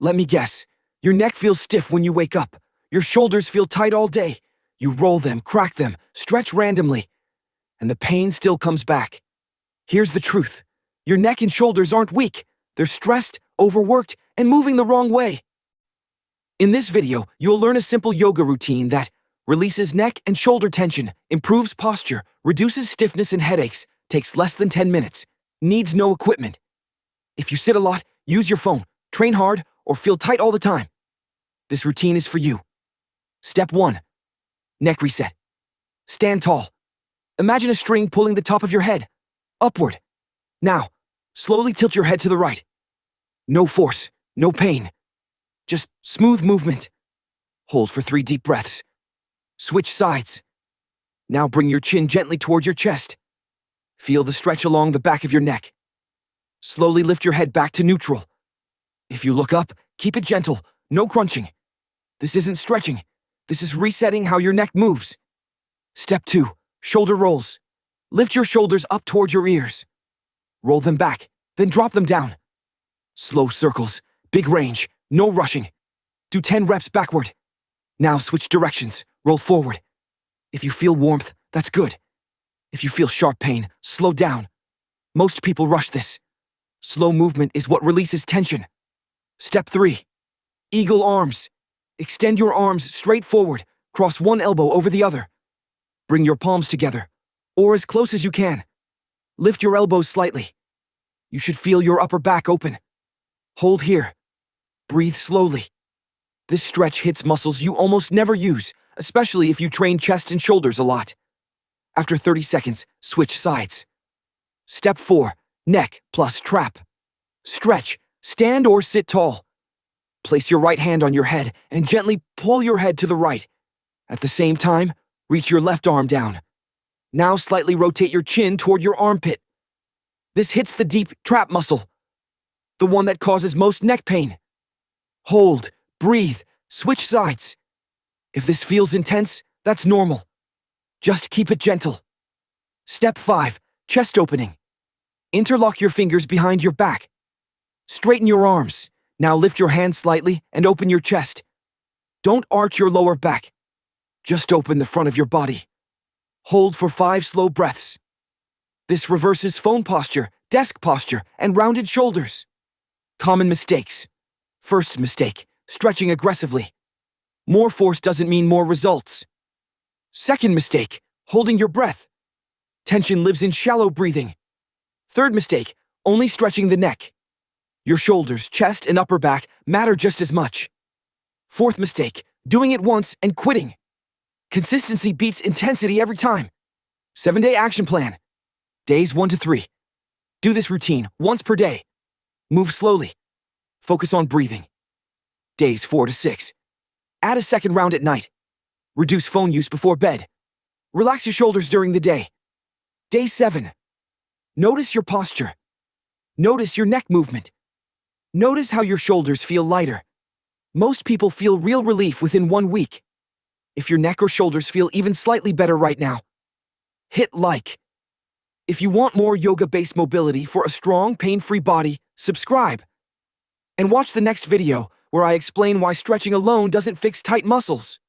Let me guess. Your neck feels stiff when you wake up. Your shoulders feel tight all day. You roll them, crack them, stretch randomly, and the pain still comes back. Here's the truth. Your neck and shoulders aren't weak. They're stressed, overworked, and moving the wrong way. In this video, you'll learn a simple yoga routine that releases neck and shoulder tension, improves posture, reduces stiffness and headaches, takes less than 10 minutes, needs no equipment. If you sit a lot, use your phone, train hard, or feel tight all the time, this routine is for you. Step 1. Neck reset. Stand tall. Imagine a string pulling the top of your head, upward. Now, slowly tilt your head to the right. No force, no pain. Just smooth movement. Hold for 3 deep breaths. Switch sides. Now bring your chin gently toward your chest. Feel the stretch along the back of your neck. Slowly lift your head back to neutral. If you look up, keep it gentle, no crunching. This isn't stretching. This is resetting how your neck moves. Step 2. Shoulder rolls. Lift your shoulders up toward your ears. Roll them back, then drop them down. Slow circles, big range, no rushing. Do 10 reps backward. Now switch directions, roll forward. If you feel warmth, that's good. If you feel sharp pain, slow down. Most people rush this. Slow movement is what releases tension. Step 3. Eagle arms. Extend your arms straight forward, cross one elbow over the other. Bring your palms together, or as close as you can. Lift your elbows slightly. You should feel your upper back open. Hold here. Breathe slowly. This stretch hits muscles you almost never use, especially if you train chest and shoulders a lot. After 30 seconds, switch sides. Step 4. Neck plus trap. Stretch. Stand or sit tall. Place your right hand on your head and gently pull your head to the right. At the same time, reach your left arm down. Now slightly rotate your chin toward your armpit. This hits the deep trap muscle, the one that causes most neck pain. Hold, breathe, switch sides. If this feels intense, that's normal. Just keep it gentle. Step 5. Chest opening. Interlock your fingers behind your back. Straighten your arms. Now lift your hands slightly and open your chest. Don't arch your lower back. Just open the front of your body. Hold for 5 slow breaths. This reverses phone posture, desk posture, and rounded shoulders. Common mistakes. First mistake, stretching aggressively. More force doesn't mean more results. Second mistake, holding your breath. Tension lives in shallow breathing. Third mistake, only stretching the neck. Your shoulders, chest, and upper back matter just as much. Fourth mistake, doing it once and quitting. Consistency beats intensity every time. 7-day action plan. Days 1 to 3. Do this routine once per day. Move slowly. Focus on breathing. Days 4 to 6. Add a second round at night. Reduce phone use before bed. Relax your shoulders during the day. Day 7. Notice your posture. Notice your neck movement. Notice how your shoulders feel lighter. Most people feel real relief within 1 week. If your neck or shoulders feel even slightly better right now, hit like. If you want more yoga-based mobility for a strong, pain-free body, subscribe. And watch the next video where I explain why stretching alone doesn't fix tight muscles.